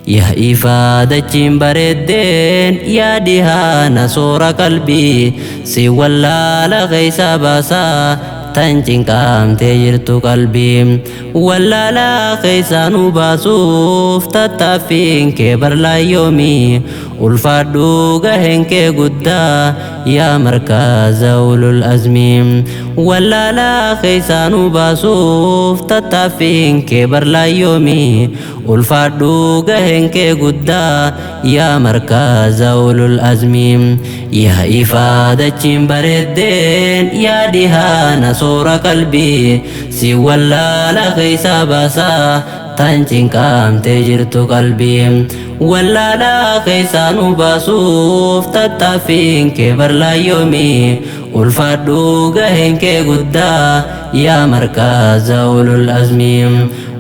يا إفادة بردين يا دهان صور قلبي سوى الله لغيس باسا تنجين كام تجرت قلبي ولا لا خيسان باسوف تتافين كبر لا يومي والفادو غهن كغدا يا مركز أولو الأزمي ولا لا خيسان باسوف تتافين كبر لا يومي والفادو غهن كغدا يا مركز أولو الأزمي يا إفادة بردين يا دهان صور قلبي سوى الله لغيس باسا تنجين كام تجرت قلبي ولا لا خيسان باسوف تتافين كبر لا يومي والفادو غهن كغدا يا مركز أولو الأزمي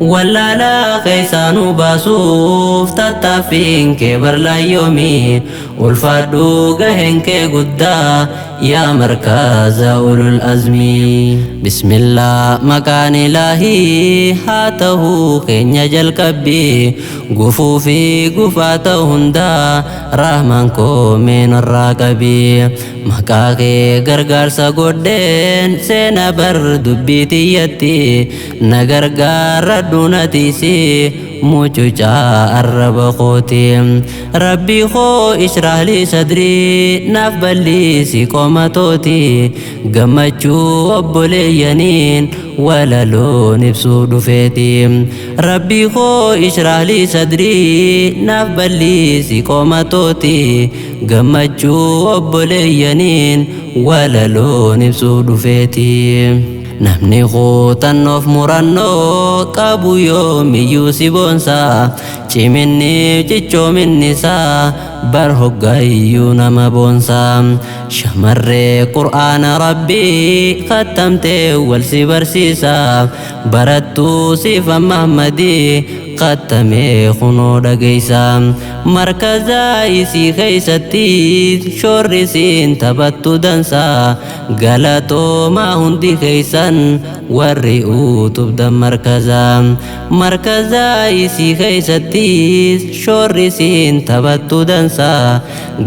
ولا لا خيسان باسوف تتافين كبر لا يومي والفادو غهن كغدا يا مركز أولو الأزمي بسم الله مكان إلهي هاته كن جل كبي غفو في غفاته هندا رحمن كو من الراقبي مكاكي غرغر سغودين سينا بر دبيتي يتي نغرغر دونتي سي موچوچا الرب خوتي ربي خو اشرح لي صدري نفبل لي سيقومتوتي غمچو ابولي ينين ولا لون بسود فيتي ربي خو اشرح لي صدري نفبل لي سيقومتوتي غمچو ابولي ينين ولا لون بسود فيتي namni khutanoof murannoo qabu yoomiyyuu si boonsa ciminni cichoominnisaa bar hoggaayyuu nama boonsa shamarree qur'aana rabbii kattamtee wal si barsiisa barattuu sifa mahmadii قتمي خنو دقيسا مركزا يسي خيستي شور سين تبتو دنسا غلطو ما هندي خيسن ورئو تبدا مركزا يسي خيستي شور سين تبتو دنسا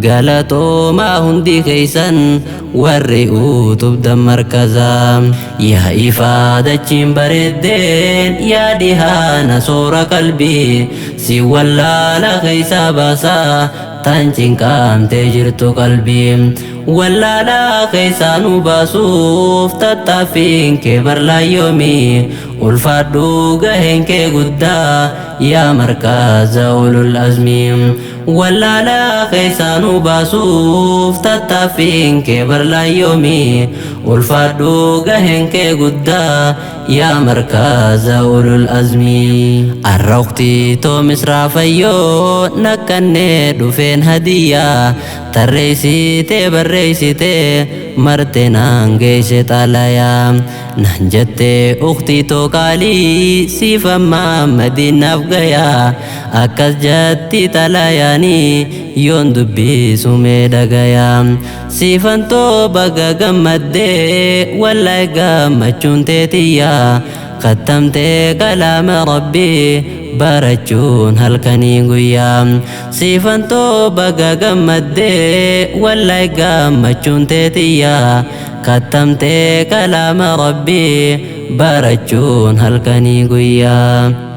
غلطو ما هندي خيسن ورئو تبدا مركزا يا إفادة بردين يا دهان صور قلبي سوى الله لغيس باسا تنجين كام تجرت قلبي ولا لا خيسان باسوف تتافين كبر لا يومي والفادو غهن كغدا يا مركز أولو الأزمي ولا لا خيسان باسوف تتافين كبر لا يومي والفادو غهن كغدا يا مركز أولو الأزمي الرقتي تو مسرافيو نكني دفين هدية تريسي تبريسي تي مرتنا جيش طاليا نهجت أختي تو قالي سيفا ما مدينة بغيا أكس جتي طالياني يون دبي سومي دغيا سيفا تو بغا غمد ولا غمچون تيتيا ختمت كلام ربي برچون هلكني غيام سيفن تو بغا غمد ولا غمچون تيتيا ختمت كلام ربي برچون هلكني غيام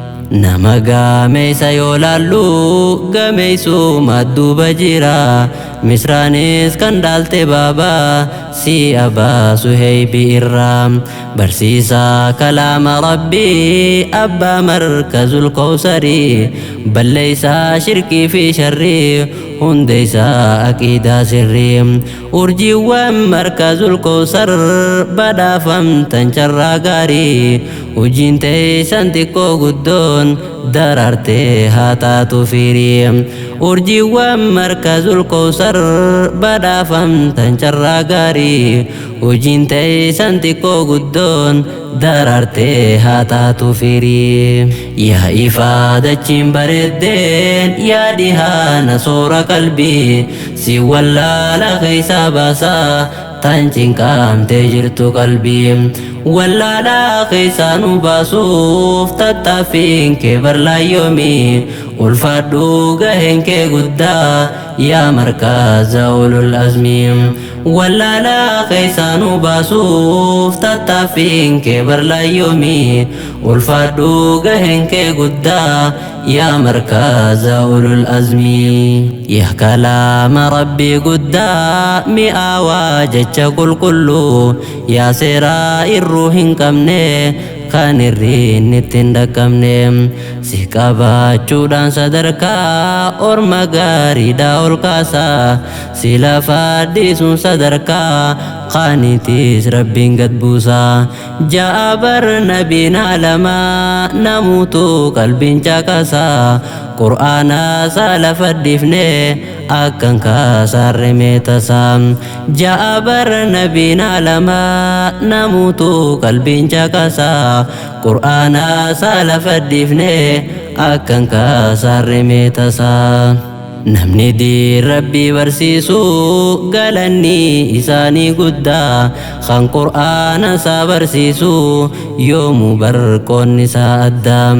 nama gameessa yoo laallu gameessu madduu bajira misraanis kan dhaalte baabaa si abaasu heebi irraa barsiisa kalaama rabbii abbaa markazul kawsarii balleeysaa shirkii fi sharrii hundeysaa aqiidaa sirrii urjiiwwan markazul kawsar badhaafamtan carraa gaarii hojiin teeysan xiqqoo guddoon dararte haataatu firii urjiiwwan markazul kawsar badhaafamtan carraa gaarii hojiin teeysan xiqqoo guddoon dararte haataatu firii yaa ifaadachiin bareeddeen yaa dhihaana soora qalbii si wallaala keeysaa baasaa tan cinqamtee jirtu qalbii ولا لا خيسان باسوف تتافين كبر لا يومي والفادو قهن كي قدا يا مركز أولو الأزم ولا لا خيسان باسوف تتافين كبر لا يومي والفادو قهن كي قدا يا مركز أولو الأزم يا كلام ربي قدا مئة واجج كل يا سيرا الروح كمني kan irriin ittiin dhaqqabne si qabaachuudhaan sadarkaa orma gaariidhaa ol kaasa si lafa addisuun sadarkaa qaaniitiis rabbiin gad buusa ja'a bar nabiin alamaa namuutu qalbiin caqasa qur'aana isaa lafa addifne akkan kaasaarre meetasa ja'a bar nabiin alamaa namuutu qalbiin caqasa qur'aana isaa lafa addifne akkan kaasaarre meetasa namni diin rabbii barsiisu galanni isaanii guddaa kan qur'aana isaa barsiisu yoomuu barqoonni isaa addaa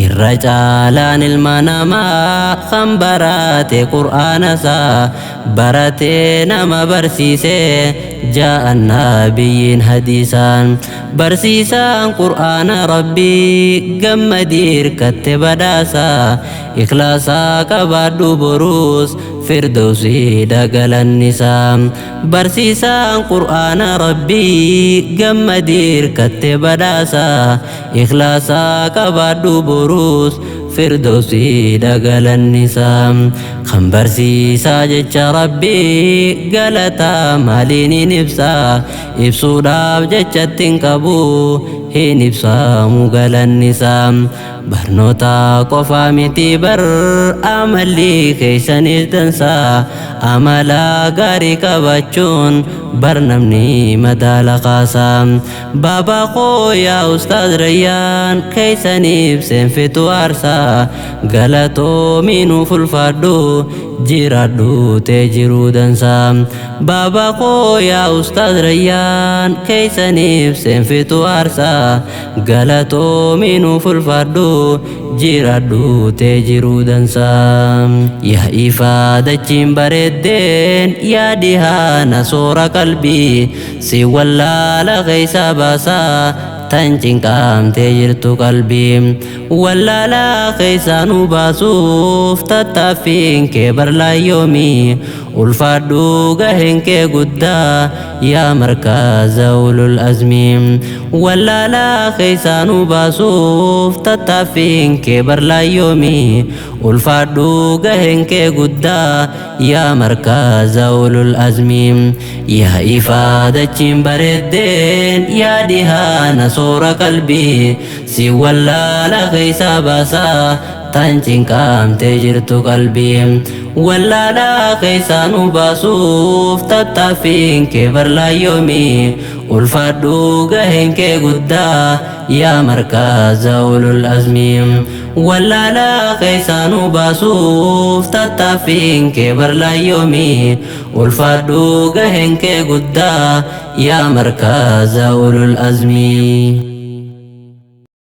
irra caalaan ilma namaa kan barate qur'aana isaa baratee nama barsiise ja'an nabiyyiin hadiisaan barsiisaan qur'aana rabbii gammadii hirkatte badhaasa ikhlaasaa qabaadhu boruus firdawsii dagalan isaa barsiisaan qur'aana rabbii gammadii hirkatte badhaasa ikhlaasaa qabaadhu boruus firdawsii dagalan isaa kan barsiisaa jecha rabbii galataa maaliin hin ibsaa ibsuudhaaf jechatti hin qabu hin ibsaamu galanni isaa barnoota qofaa miti bar amalli keessanis dansaa amala gaarii qabachuun bar namni madaala kaasaa baabaa koo yaa ustaaz rayyaan keessaniif seenfitu aarsaa galatoomiinuuf ulfaadhu jiraadhu tee jiruu dansaa baabaa koo yaa ustaaz rayyaan keessaniif seenfitu aarsaa galatoomiinuuf ulfaadhu jiraadhu tee jiruu dansaa yaa ifaa dachiin bareeddeen yaa dhihaana soora qalbii si wallaala keessa baasaa tan cinqamtee jirtu qalbii wallaala keessaa nu baasuuf tattaaffiin kee barlaayyoomii ulfaadhu gaheen kee guddaa yaa markaza ulul azmii wallaala keessaa nu baasuuf tattaaffiin kee barlaayyoomii ulfaadhu gaheen kee guddaa yaa markaza ulul azmii yaa ifaa dachiin bareeddeen yaa dhihaana soora qalbii si wallaala keessa baasaa tan cinqamtee jirtu qalbii wallaala keessaa nu baasuuf tattaaffiin kee barlaayyoomii ulfaadhu gaheen kee guddaa yaa markaza ulul azmii wallaala keessaa nu baasuuf tattaaffiin kee barlaayyoomii ulfaadhu gaheen kee guddaa yaa markaza ulul azmii